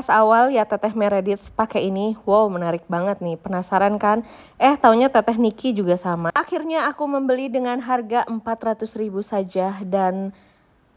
Pas awal ya Teteh Meredith pakai ini, wow menarik banget nih, penasaran kan? Taunya Teteh Niki juga sama. Akhirnya aku membeli dengan harga 400.000 saja dan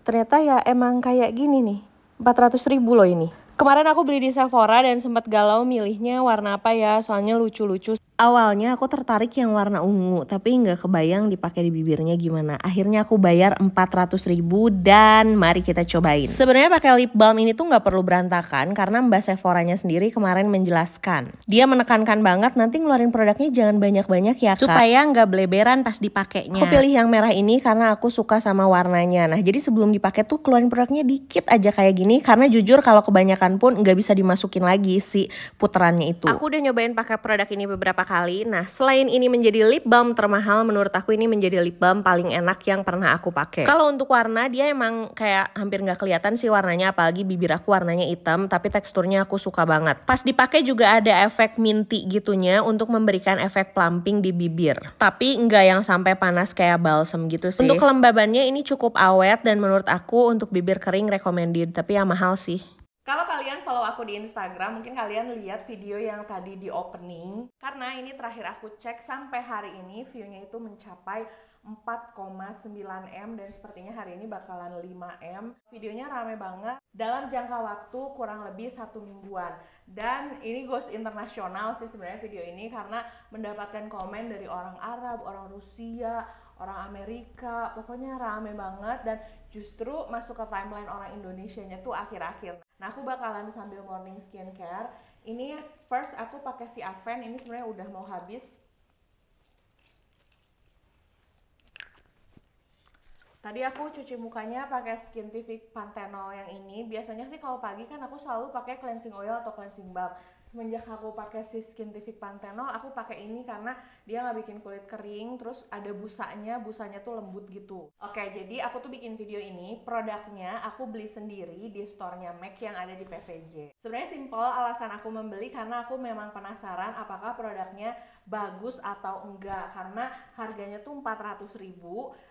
ternyata ya emang kayak gini nih, 400.000 loh ini. Kemarin aku beli di Sephora dan sempat galau milihnya warna apa ya, soalnya lucu-lucu. Awalnya aku tertarik yang warna ungu, tapi nggak kebayang dipakai di bibirnya gimana. Akhirnya aku bayar 400.000 dan mari kita cobain. Sebenarnya pakai lip balm ini tuh nggak perlu berantakan karena Mbak Sephoranya sendiri kemarin menjelaskan. Dia menekankan banget nanti ngeluarin produknya jangan banyak-banyak ya Kak, supaya nggak beleberan pas dipakainya. Aku pilih yang merah ini karena aku suka sama warnanya. Nah jadi sebelum dipakai tuh keluarin produknya dikit aja kayak gini, karena jujur kalau kebanyakan pun nggak bisa dimasukin lagi si puterannya itu. Aku udah nyobain pakai produk ini beberapa kali. Nah selain ini menjadi lip balm termahal, menurut aku ini menjadi lip balm paling enak yang pernah aku pakai. Kalau untuk warna dia emang kayak hampir nggak kelihatan sih warnanya, apalagi bibir aku warnanya hitam, tapi teksturnya aku suka banget. Pas dipakai juga ada efek minty gitunya untuk memberikan efek plumping di bibir, tapi nggak yang sampai panas kayak balsam gitu sih. Untuk kelembabannya ini cukup awet dan menurut aku untuk bibir kering recommended, tapi ya mahal sih. Kalau kalian follow aku di Instagram, mungkin kalian lihat video yang tadi di opening. Karena ini terakhir aku cek sampai hari ini view-nya itu mencapai 4,9M dan sepertinya hari ini bakalan 5M. Videonya rame banget dalam jangka waktu kurang lebih 1 mingguan. Dan ini goes internasional sih sebenarnya video ini karena mendapatkan komen dari orang Arab, orang Rusia, orang Amerika, pokoknya rame banget dan justru masuk ke timeline orang Indonesianya tuh akhir-akhir. Nah aku bakalan sambil morning skincare. Ini first aku pakai si Aven, ini sebenarnya udah mau habis. Tadi aku cuci mukanya pakai Skintific Panthenol yang ini. Biasanya sih kalau pagi kan aku selalu pakai cleansing oil atau cleansing balm. Semenjak aku pakai si Skintific Panthenol, aku pakai ini karena dia nggak bikin kulit kering, terus ada busanya tuh lembut gitu. Oke, jadi aku tuh bikin video ini, produknya aku beli sendiri di store-nya MAC yang ada di PVJ. Sebenarnya simple alasan aku membeli karena aku memang penasaran apakah produknya bagus atau enggak, karena harganya tuh 400.000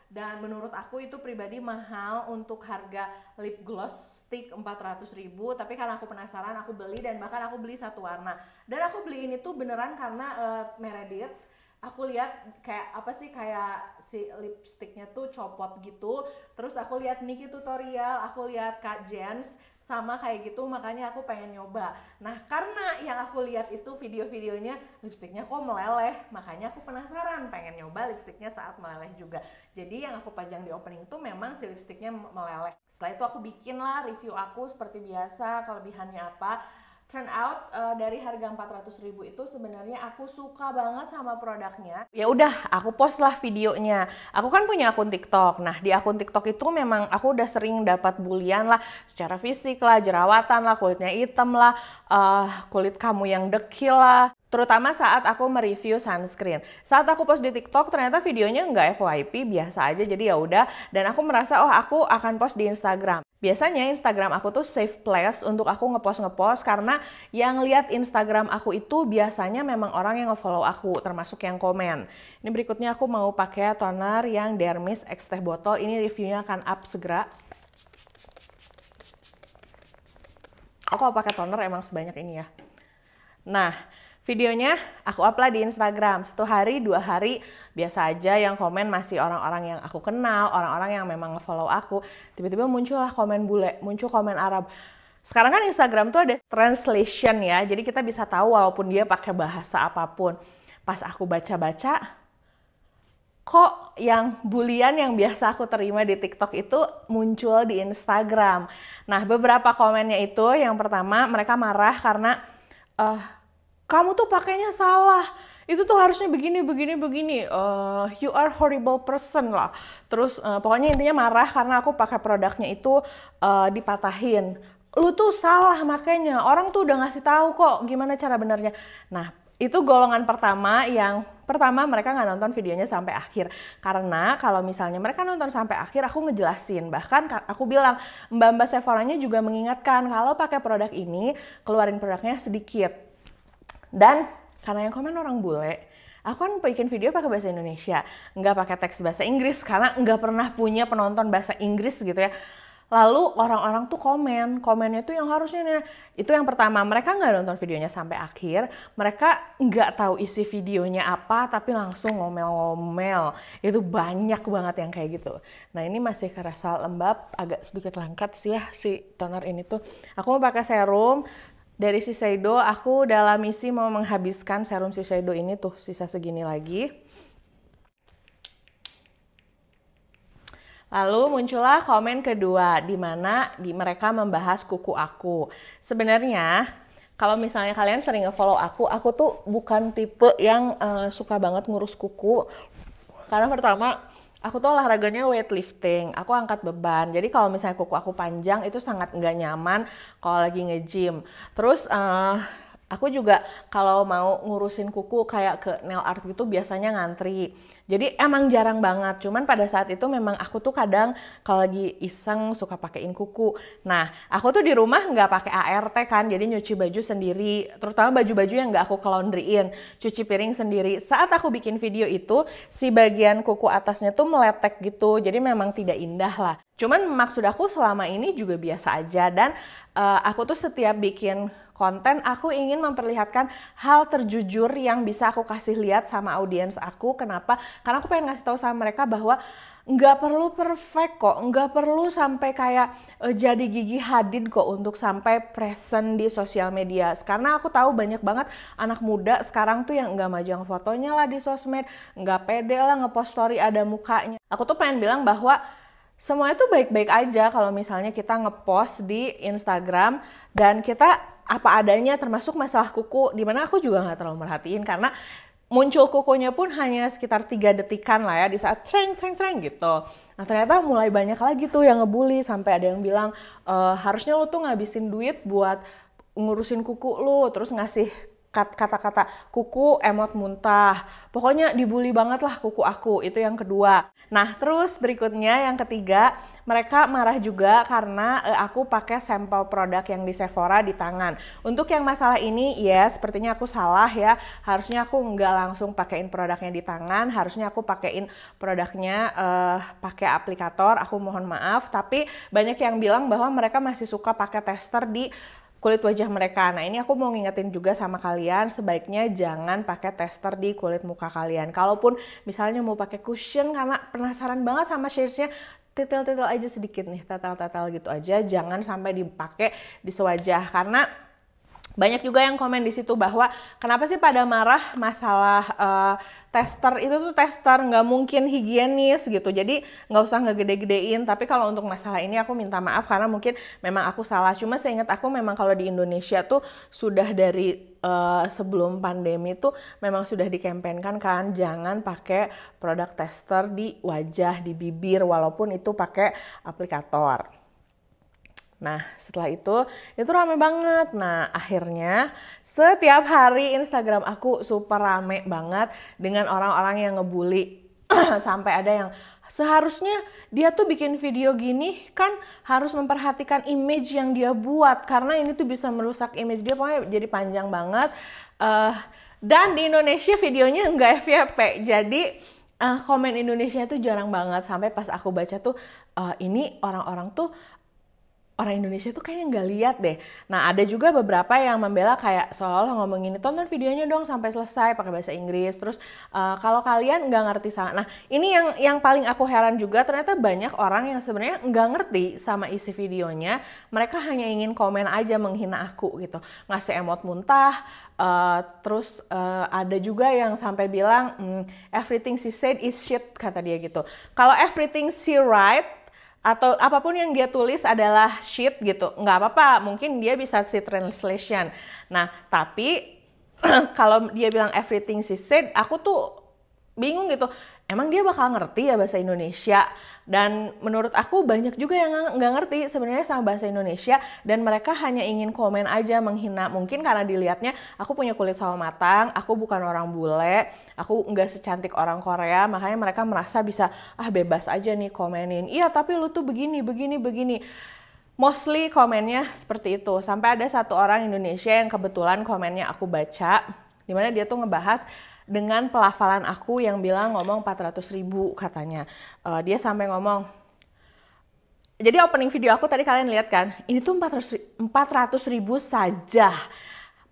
dan menurut aku itu pribadi mahal untuk harga lip gloss stick 400.000, tapi karena aku penasaran aku beli dan bahkan aku beli satu warna. Dan aku beli ini tuh beneran karena Meredith, aku lihat kayak apa sih, kayak si lipsticknya tuh copot gitu, terus aku lihat Niki tutorial, aku lihat Kak Jens sama kayak gitu, makanya aku pengen nyoba. Nah karena yang aku lihat itu video-videonya lipstiknya kok meleleh, makanya aku penasaran pengen nyoba lipstiknya saat meleleh juga. Jadi yang aku pajang di opening itu memang si lipstiknya meleleh. Setelah itu aku bikin lah review aku seperti biasa, kelebihannya apa. Turn out dari harga 400.000 itu sebenarnya aku suka banget sama produknya. Ya udah, aku post lah videonya. Aku kan punya akun TikTok. Nah, di akun TikTok itu memang aku udah sering dapat bulian lah secara fisik lah, jerawatan lah, kulitnya hitam lah, kulit kamu yang dekil lah. Terutama saat aku mereview sunscreen. Saat aku post di TikTok ternyata videonya nggak FYP, biasa aja, jadi ya udah. Dan aku merasa oh aku akan post di Instagram. Biasanya Instagram aku tuh safe place untuk aku ngepost karena yang lihat Instagram aku itu biasanya memang orang yang nge-follow aku, termasuk yang komen. Ini berikutnya aku mau pakai toner yang Dermis X Teh Botol. Ini reviewnya akan up segera. Aku kalau pakai toner emang sebanyak ini ya. Nah, videonya aku upload di Instagram. 1 hari, 2 hari, biasa aja yang komen masih orang-orang yang aku kenal, orang-orang yang memang nge-follow aku. Tiba-tiba muncullah komen bule, muncul komen Arab. Sekarang kan Instagram tuh ada translation ya, jadi kita bisa tahu walaupun dia pakai bahasa apapun. Pas aku baca-baca, kok yang bulian yang biasa aku terima di TikTok itu muncul di Instagram. Nah, beberapa komennya itu, yang pertama mereka marah karena kamu tuh pakainya salah, itu tuh harusnya begini. You are horrible person lah. Terus pokoknya intinya marah karena aku pakai produknya itu dipatahin. Lu tuh salah makanya, orang tuh udah ngasih tahu kok gimana cara benernya. Nah itu golongan pertama, yang pertama mereka nggak nonton videonya sampai akhir. Karena kalau misalnya mereka nonton sampai akhir, aku ngejelasin. Bahkan aku bilang, Mbak Sephoranya juga mengingatkan kalau pakai produk ini, keluarin produknya sedikit. Dan karena yang komen orang bule, aku kan bikin video pakai bahasa Indonesia, nggak pakai teks bahasa Inggris karena nggak pernah punya penonton bahasa Inggris gitu ya. Lalu orang-orang tuh komennya tuh yang harusnya nih, itu yang pertama, mereka nggak nonton videonya sampai akhir, mereka nggak tahu isi videonya apa, tapi langsung ngomel-ngomel. Itu banyak banget yang kayak gitu. Nah ini masih kerasa lembab, agak sedikit lengket sih ya si toner ini tuh. Aku mau pakai serum dari Shiseido, aku dalam misi mau menghabiskan serum Shiseido ini tuh, sisa segini lagi. Lalu muncullah komen kedua, di mana mereka membahas kuku aku. Sebenarnya, kalau misalnya kalian sering nge-follow aku tuh bukan tipe yang suka banget ngurus kuku. Karena pertama, aku tuh olahraganya weightlifting, aku angkat beban. Jadi kalau misalnya kuku aku panjang, itu sangat nggak nyaman kalau lagi nge-gym. Terus aku juga kalau mau ngurusin kuku kayak ke nail art gitu biasanya ngantri. Jadi emang jarang banget, cuman pada saat itu memang aku tuh kadang kalau lagi iseng suka pakein kuku. Nah, aku tuh di rumah nggak pakai ART kan, jadi nyuci baju sendiri, terutama baju-baju yang nggak aku laundryin, cuci piring sendiri. Saat aku bikin video itu, si bagian kuku atasnya tuh meletek gitu, jadi memang tidak indah lah. Cuman maksud aku selama ini juga biasa aja, dan aku tuh setiap bikin konten, aku ingin memperlihatkan hal terjujur yang bisa aku kasih lihat sama audiens aku. Kenapa? Karena aku pengen ngasih tahu sama mereka bahwa nggak perlu perfect kok, nggak perlu sampai kayak jadi Gigi Hadid kok untuk sampai present di sosial media. Karena aku tahu banyak banget anak muda sekarang tuh yang nggak majang fotonya lah di sosmed, nggak pede lah ngepost story ada mukanya. Aku tuh pengen bilang bahwa semuanya tuh baik-baik aja kalau misalnya kita ngepost di Instagram dan kita apa adanya, termasuk masalah kuku, dimana aku juga nggak terlalu merhatiin karena muncul kukunya pun hanya sekitar 3 detikan lah ya di saat treng gitu. Nah ternyata mulai banyak lagi tuh yang ngebully, sampai ada yang bilang harusnya lo tuh ngabisin duit buat ngurusin kuku lo, terus ngasih kata-kata kuku emot muntah. Pokoknya dibully banget lah kuku aku, itu yang kedua. Nah terus berikutnya yang ketiga, mereka marah juga karena aku pakai sampel produk yang di Sephora di tangan. Untuk yang masalah ini ya sepertinya aku salah ya, harusnya aku nggak langsung pakein produknya di tangan, harusnya aku pakein produknya pakai aplikator, aku mohon maaf. Tapi banyak yang bilang bahwa mereka masih suka pakai tester di kulit wajah mereka. Nah ini aku mau ngingetin juga sama kalian, sebaiknya jangan pakai tester di kulit muka kalian. Kalaupun misalnya mau pakai cushion karena penasaran banget sama shadesnya, titel-titel aja sedikit nih, tetel-tetel gitu aja, jangan sampai dipakai di sewajah. Karena banyak juga yang komen di situ bahwa kenapa sih pada marah masalah tester, itu tuh tester nggak mungkin higienis gitu, jadi nggak usah ngegede-gedein. Tapi kalau untuk masalah ini aku minta maaf karena mungkin memang aku salah. Cuma seingat aku memang kalau di Indonesia tuh sudah dari sebelum pandemi tuh memang sudah dikampanyekan kan jangan pakai produk tester di wajah, di bibir, walaupun itu pakai aplikator. Nah setelah itu rame banget. Nah akhirnya setiap hari Instagram aku super rame banget dengan orang-orang yang ngebully. Sampai ada yang seharusnya dia tuh bikin video gini kan harus memperhatikan image yang dia buat, karena ini tuh bisa merusak image dia. Pokoknya jadi panjang banget. Dan di Indonesia videonya nggak FYP, jadi komen Indonesia tuh jarang banget. Sampai pas aku baca tuh ini orang-orang tuh orang Indonesia tuh kayaknya nggak lihat deh. Nah ada juga beberapa yang membela kayak seolah-olah ngomongin tonton videonya dong sampai selesai pakai bahasa Inggris. Terus kalau kalian nggak ngerti sama, nah ini yang paling aku heran juga, ternyata banyak orang yang sebenarnya nggak ngerti sama isi videonya. Mereka hanya ingin komen aja menghina aku gitu, ngasih emot muntah. Terus ada juga yang sampai bilang everything she said is shit, kata dia gitu. Kalau everything she write atau apapun yang dia tulis adalah shit gitu, nggak apa-apa, mungkin dia bisa see translation. Nah tapi kalau dia bilang everything she said, aku tuh bingung gitu, emang dia bakal ngerti ya bahasa Indonesia? Dan menurut aku banyak juga yang nggak ngerti sebenarnya sama bahasa Indonesia, dan mereka hanya ingin komen aja menghina. Mungkin karena dilihatnya aku punya kulit sawo matang, aku bukan orang bule, aku nggak secantik orang Korea, makanya mereka merasa bisa bebas aja nih komenin. Iya tapi lu tuh begini. Mostly komennya seperti itu. Sampai ada satu orang Indonesia yang kebetulan komennya aku baca, dimana dia tuh ngebahas dengan pelafalan aku yang bilang ngomong 400.000 katanya. Dia sampai ngomong, Jadi opening video aku tadi kalian lihat kan, ini tuh 400.000 saja.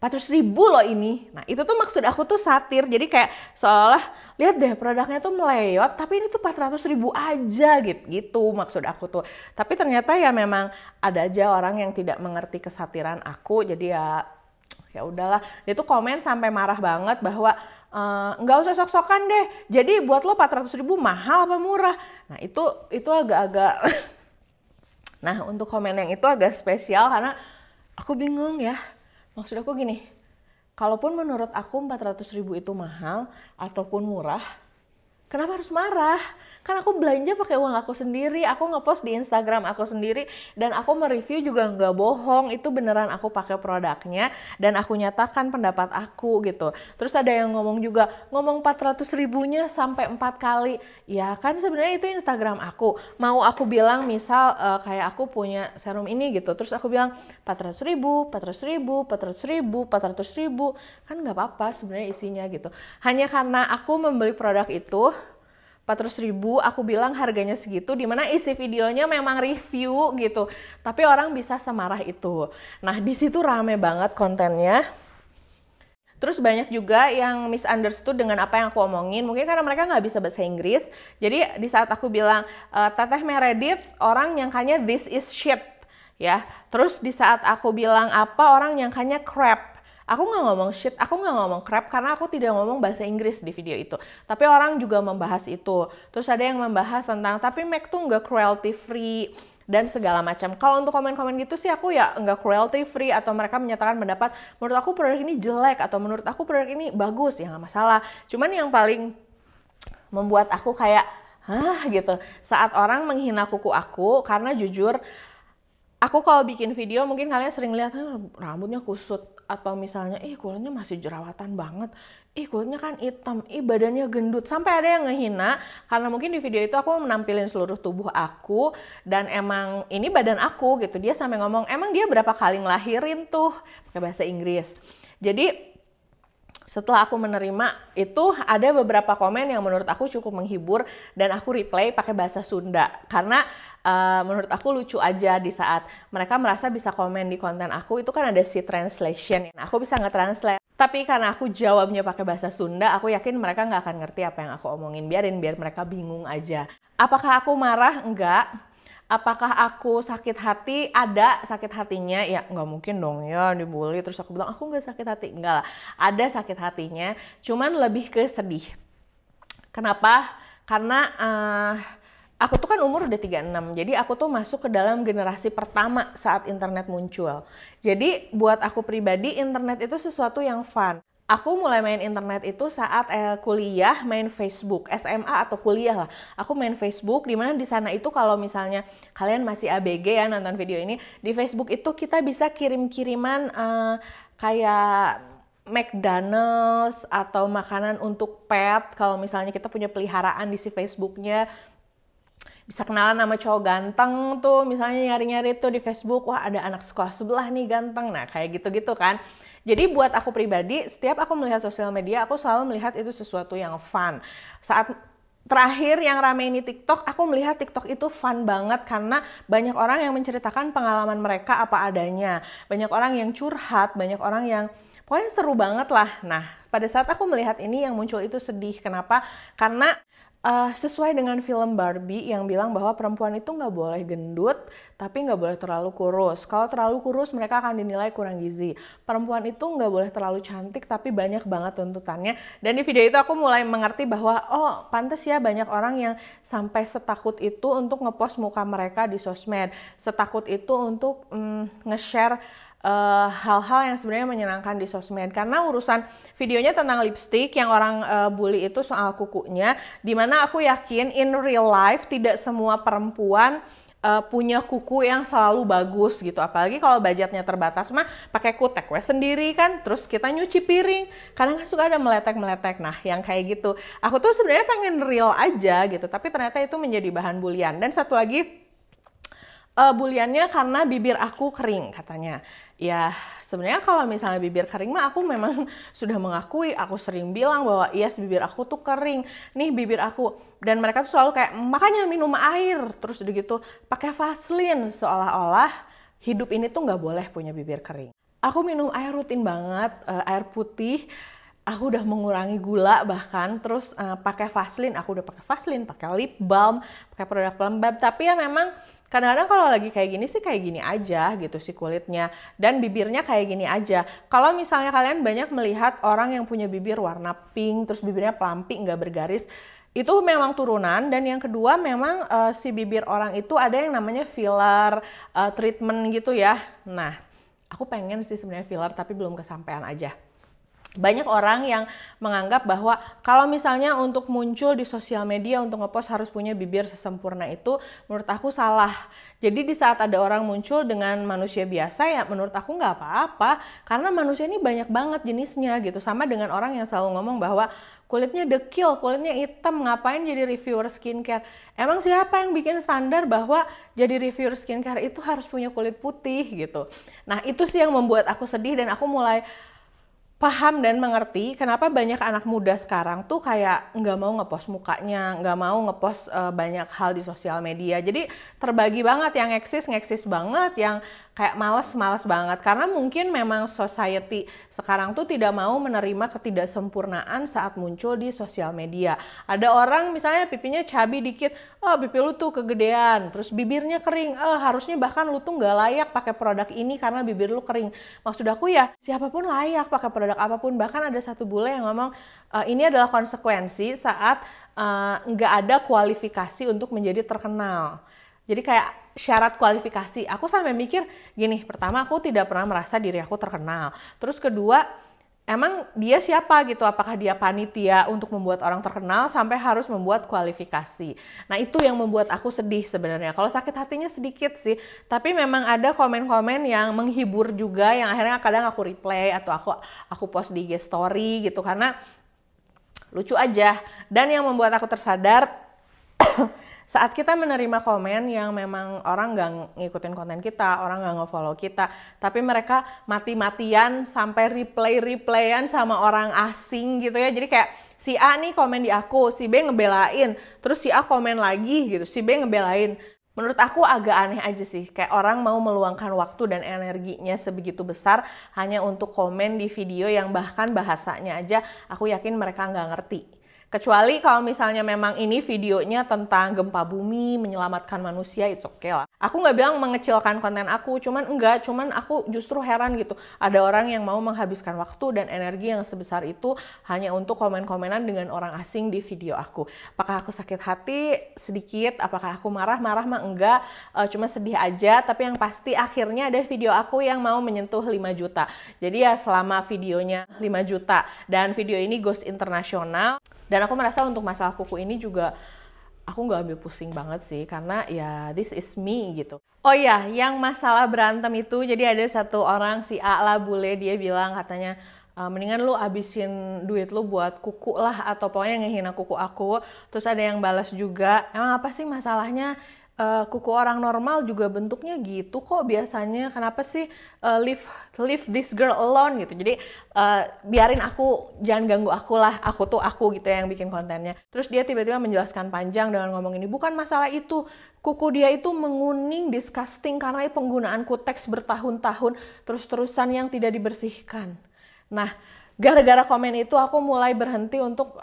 400.000 loh ini. Nah itu tuh maksud aku tuh satir. Jadi kayak seolah lihat deh produknya tuh meleot, tapi ini tuh 400.000 aja gitu maksud aku tuh. Tapi ternyata ya memang ada aja orang yang tidak mengerti kesatiran aku. Jadi ya udahlah. Dia tuh komen sampai marah banget bahwa nggak usah sok-sokan deh. Jadi buat lo 400.000 mahal apa murah? Nah itu agak-agak nah, untuk komen yang itu agak spesial karena aku bingung ya. Maksud aku gini, kalaupun menurut aku 400.000 itu mahal ataupun murah, kenapa harus marah? Kan aku belanja pakai uang aku sendiri, aku ngepost di Instagram aku sendiri, dan aku mereview juga nggak bohong, itu beneran aku pakai produknya, dan aku nyatakan pendapat aku gitu. Terus ada yang ngomong juga, ngomong 400.000-nya sampai 4 kali, ya kan sebenarnya itu Instagram aku. Mau aku bilang misal kayak aku punya serum ini gitu, terus aku bilang 400.000, 400.000, 400.000, 400.000, kan nggak apa-apa sebenarnya isinya gitu. Hanya karena aku membeli produk itu 400.000, aku bilang harganya segitu, dimana isi videonya memang review gitu, tapi orang bisa semarah itu. Nah di situ rame banget kontennya. Terus banyak juga yang misunderstood dengan apa yang aku omongin, mungkin karena mereka nggak bisa bahasa Inggris. Jadi di saat aku bilang Teteh Meredith, orang nyangkanya this is shit ya. Terus di saat aku bilang apa, orang nyangkanya crap. Aku nggak ngomong shit, aku nggak ngomong crap karena aku tidak ngomong bahasa Inggris di video itu. Tapi orang juga membahas itu. Terus ada yang membahas tentang, tapi Mac tuh nggak cruelty free dan segala macam. Kalau untuk komen-komen gitu sih aku ya nggak cruelty free, atau mereka menyatakan pendapat menurut aku produk ini jelek atau menurut aku produk ini bagus, ya nggak masalah. Cuman yang paling membuat aku kayak gitu saat orang menghina kuku aku, karena jujur aku kalau bikin video mungkin kalian sering lihat rambutnya kusut, atau misalnya kulitnya masih jerawatan banget, kulitnya kan hitam, badannya gendut, sampai ada yang ngehina karena mungkin di video itu aku menampilin seluruh tubuh aku dan emang ini badan aku gitu. Dia sampai ngomong emang dia berapa kali ngelahirin tuh, pakai bahasa Inggris. Jadi setelah aku menerima itu, ada beberapa komen yang menurut aku cukup menghibur dan aku reply pakai bahasa Sunda karena menurut aku lucu aja di saat mereka merasa bisa komen di konten aku. Itu kan ada si translation, aku bisa nge-translate. Tapi karena aku jawabnya pakai bahasa Sunda, aku yakin mereka nggak akan ngerti apa yang aku omongin. Biar mereka bingung aja. Apakah aku marah? Enggak. Apakah aku sakit hati? Ada sakit hatinya, ya nggak mungkin dong ya dibully terus aku bilang aku nggak sakit hati. Enggak lah, ada sakit hatinya, cuman lebih ke sedih. Kenapa? Karena aku tuh kan umur udah 36, jadi aku tuh masuk ke dalam generasi pertama saat internet muncul. Jadi buat aku pribadi, internet itu sesuatu yang fun. Aku mulai main internet itu saat kuliah, main Facebook, SMA atau kuliah lah. Aku main Facebook, dimana di sana itu kalau misalnya kalian masih ABG ya nonton video ini, di Facebook itu kita bisa kirim-kiriman kayak McDonald's atau makanan untuk pet. Kalau misalnya kita punya peliharaan di si Facebooknya, bisa kenalan sama cowok ganteng tuh, misalnya nyari-nyari tuh di Facebook, wah ada anak sekolah sebelah nih ganteng, nah kayak gitu-gitu kan. Jadi buat aku pribadi, setiap aku melihat sosial media, aku selalu melihat itu sesuatu yang fun. Saat terakhir yang rame ini TikTok, aku melihat TikTok itu fun banget karena banyak orang yang menceritakan pengalaman mereka apa adanya. Banyak orang yang curhat, banyak orang yang pokoknya seru banget lah. Nah, pada saat aku melihat ini yang muncul itu sedih. Kenapa? Karena sesuai dengan film Barbie yang bilang bahwa perempuan itu nggak boleh gendut, tapi nggak boleh terlalu kurus. Kalau terlalu kurus mereka akan dinilai kurang gizi. Perempuan itu nggak boleh terlalu cantik, tapi banyak banget tuntutannya. Dan di video itu aku mulai mengerti bahwa oh pantas ya banyak orang yang sampai setakut itu untuk ngepost muka mereka di sosmed. Setakut itu untuk nge-share hal-hal yang sebenarnya menyenangkan di sosmed, karena urusan videonya tentang lipstick yang orang bully itu soal kukunya, dimana aku yakin in real life tidak semua perempuan punya kuku yang selalu bagus gitu, apalagi kalau budgetnya terbatas mah pakai kutek we sendiri kan, terus kita nyuci piring kadang kan suka ada meletek-meletek. Nah yang kayak gitu aku tuh sebenarnya pengen real aja gitu, tapi ternyata itu menjadi bahan bulian. Dan satu lagi, Buliannya karena bibir aku kering katanya. Ya sebenarnya kalau misalnya bibir kering mah aku memang sudah mengakui, aku sering bilang bahwa yes bibir aku tuh kering, nih bibir aku. Dan mereka tuh selalu kayak makanya minum air, terus udah gitu pakai Vaseline, seolah-olah hidup ini tuh nggak boleh punya bibir kering. Aku minum air rutin banget, air putih. Aku udah mengurangi gula bahkan, terus pakai Vaseline, aku udah pakai Vaseline, pakai lip balm, pakai produk pelembab. Tapi ya memang kadang-kadang kalau lagi kayak gini sih kayak gini aja gitu sih kulitnya, dan bibirnya kayak gini aja. Kalau misalnya kalian banyak melihat orang yang punya bibir warna pink, terus bibirnya pelampi nggak bergaris, itu memang turunan. Dan yang kedua memang si bibir orang itu ada yang namanya filler treatment gitu ya. Nah, aku pengen sih sebenarnya filler tapi belum kesampaian aja. Banyak orang yang menganggap bahwa kalau misalnya untuk muncul di sosial media untuk ngepost harus punya bibir sesempurna itu, menurut aku salah. Jadi di saat ada orang muncul dengan manusia biasa ya menurut aku nggak apa-apa, karena manusia ini banyak banget jenisnya gitu. Sama dengan orang yang selalu ngomong bahwa kulitnya dekil, kulitnya hitam, ngapain jadi reviewer skincare. Emang siapa yang bikin standar bahwa jadi reviewer skincare itu harus punya kulit putih gitu. Nah itu sih yang membuat aku sedih, dan aku mulai paham dan mengerti kenapa banyak anak muda sekarang tuh kayak nggak mau ngepost mukanya, nggak mau ngepost banyak hal di sosial media. Jadi terbagi banget, yang ngeksis banget, yang kayak males banget. Karena mungkin memang society sekarang tuh tidak mau menerima ketidaksempurnaan saat muncul di sosial media. Ada orang misalnya pipinya cabi dikit, oh pipi lu tuh kegedean, terus bibirnya kering, harusnya bahkan lu tuh nggak layak pakai produk ini karena bibir lu kering. Maksud aku ya siapapun layak pakai produk apapun. Bahkan ada satu bule yang ngomong ini adalah konsekuensi saat nggak ada kualifikasi untuk menjadi terkenal. Jadi kayak syarat kualifikasi. Aku sampai mikir gini, pertama aku tidak pernah merasa diri aku terkenal. Terus kedua, emang dia siapa gitu? Apakah dia panitia untuk membuat orang terkenal sampai harus membuat kualifikasi? Nah itu yang membuat aku sedih sebenarnya. Kalau sakit hatinya sedikit sih, tapi memang ada komen-komen yang menghibur juga, yang akhirnya kadang aku replay atau aku post di IG story gitu karena lucu aja. Dan yang membuat aku tersadar saat kita menerima komen yang memang orang nggak ngikutin konten kita, orang nggak nge-follow kita, tapi mereka mati-matian sampai replayan sama orang asing gitu ya. Jadi kayak si A nih komen di aku, si B ngebelain, terus si A komen lagi gitu, si B ngebelain. Menurut aku agak aneh aja sih, kayak orang mau meluangkan waktu dan energinya sebegitu besar hanya untuk komen di video yang bahkan bahasanya aja aku yakin mereka nggak ngerti. Kecuali kalau misalnya memang ini videonya tentang gempa bumi, menyelamatkan manusia, it's okay lah. Aku nggak bilang mengecilkan konten aku, cuman aku justru heran gitu. Ada orang yang mau menghabiskan waktu dan energi yang sebesar itu hanya untuk komen-komenan dengan orang asing di video aku. Apakah aku sakit hati? Sedikit. Apakah aku marah mah enggak. Cuma sedih aja, tapi yang pasti akhirnya ada video aku yang mau menyentuh 5 juta. Jadi ya selama videonya 5 juta dan video ini goes internasional. Dan aku merasa untuk masalah kuku ini juga aku nggak ambil pusing banget sih, karena ya this is me gitu. Oh iya, yang masalah berantem itu, jadi ada satu orang si A lah bule, dia bilang katanya mendingan lu abisin duit lu buat kuku lah, atau pokoknya ngehina kuku aku. Terus ada yang balas juga, emang apa sih masalahnya? Kuku orang normal juga bentuknya gitu kok biasanya, kenapa sih leave this girl alone gitu. Jadi biarin aku, jangan ganggu aku lah, aku tuh aku gitu yang bikin kontennya. Terus dia tiba-tiba menjelaskan panjang dengan ngomong ini, bukan masalah itu, kuku dia itu menguning, disgusting karena penggunaan kutex bertahun-tahun terus-terusan yang tidak dibersihkan. Nah gara-gara komen itu aku mulai berhenti untuk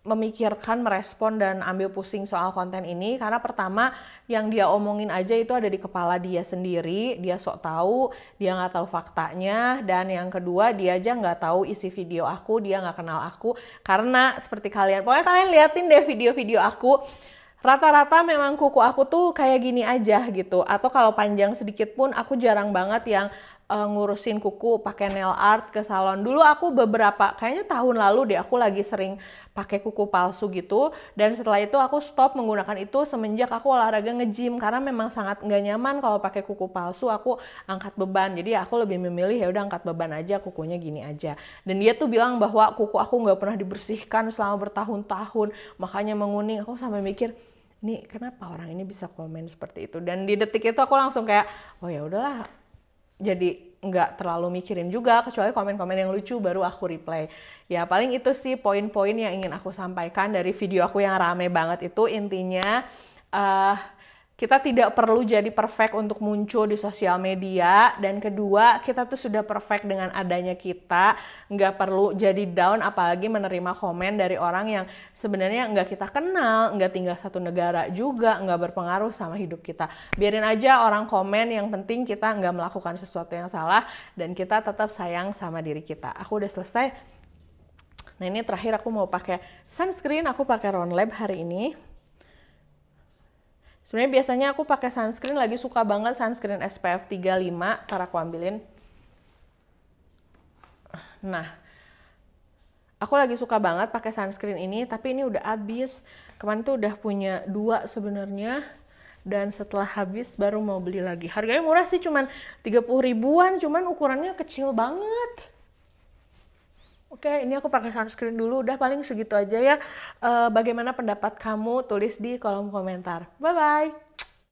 memikirkan, merespon, dan ambil pusing soal konten ini. Karena pertama, yang dia omongin aja itu ada di kepala dia sendiri, dia sok tahu, dia nggak tahu faktanya. Dan yang kedua, dia aja nggak tahu isi video aku, dia nggak kenal aku. Karena seperti kalian, pokoknya kalian liatin deh video-video aku, rata-rata memang kuku aku tuh kayak gini aja gitu. Atau kalau panjang sedikit pun aku jarang banget yang ngurusin kuku pakai nail art ke salon. Dulu aku kayaknya tahun lalu deh, aku lagi sering pakai kuku palsu gitu. Dan setelah itu aku stop menggunakan itu semenjak aku olahraga nge-gym, karena memang sangat nggak nyaman kalau pakai kuku palsu, aku angkat beban. Jadi aku lebih memilih ya udah angkat beban aja, kukunya gini aja. Dan dia tuh bilang bahwa kuku aku nggak pernah dibersihkan selama bertahun-tahun, makanya menguning. Aku sampai mikir, ini kenapa orang ini bisa komen seperti itu. Dan di detik itu aku langsung kayak, oh ya udahlah, jadi nggak terlalu mikirin juga, kecuali komen-komen yang lucu baru aku reply. Ya paling itu sih poin-poin yang ingin aku sampaikan dari video aku yang rame banget itu. Intinya kita tidak perlu jadi perfect untuk muncul di sosial media. Dan kedua, kita tuh sudah perfect dengan adanya kita. Nggak perlu jadi down, apalagi menerima komen dari orang yang sebenarnya nggak kita kenal, nggak tinggal satu negara juga, nggak berpengaruh sama hidup kita. Biarin aja orang komen, yang penting kita nggak melakukan sesuatu yang salah, dan kita tetap sayang sama diri kita. Aku udah selesai. Nah ini terakhir aku mau pakai sunscreen, aku pakai Ron Lab hari ini. Sebenarnya biasanya aku pakai sunscreen, lagi suka banget sunscreen SPF 35, ntar aku ambilin. Nah, aku lagi suka banget pakai sunscreen ini, tapi ini udah habis. Kemarin tuh udah punya 2 sebenarnya, dan setelah habis baru mau beli lagi. Harganya murah sih, cuman 30 ribuan, cuman ukurannya kecil banget. Oke, ini aku pakai sunscreen dulu. Udah paling segitu aja ya. Bagaimana pendapat kamu? Tulis di kolom komentar. Bye-bye!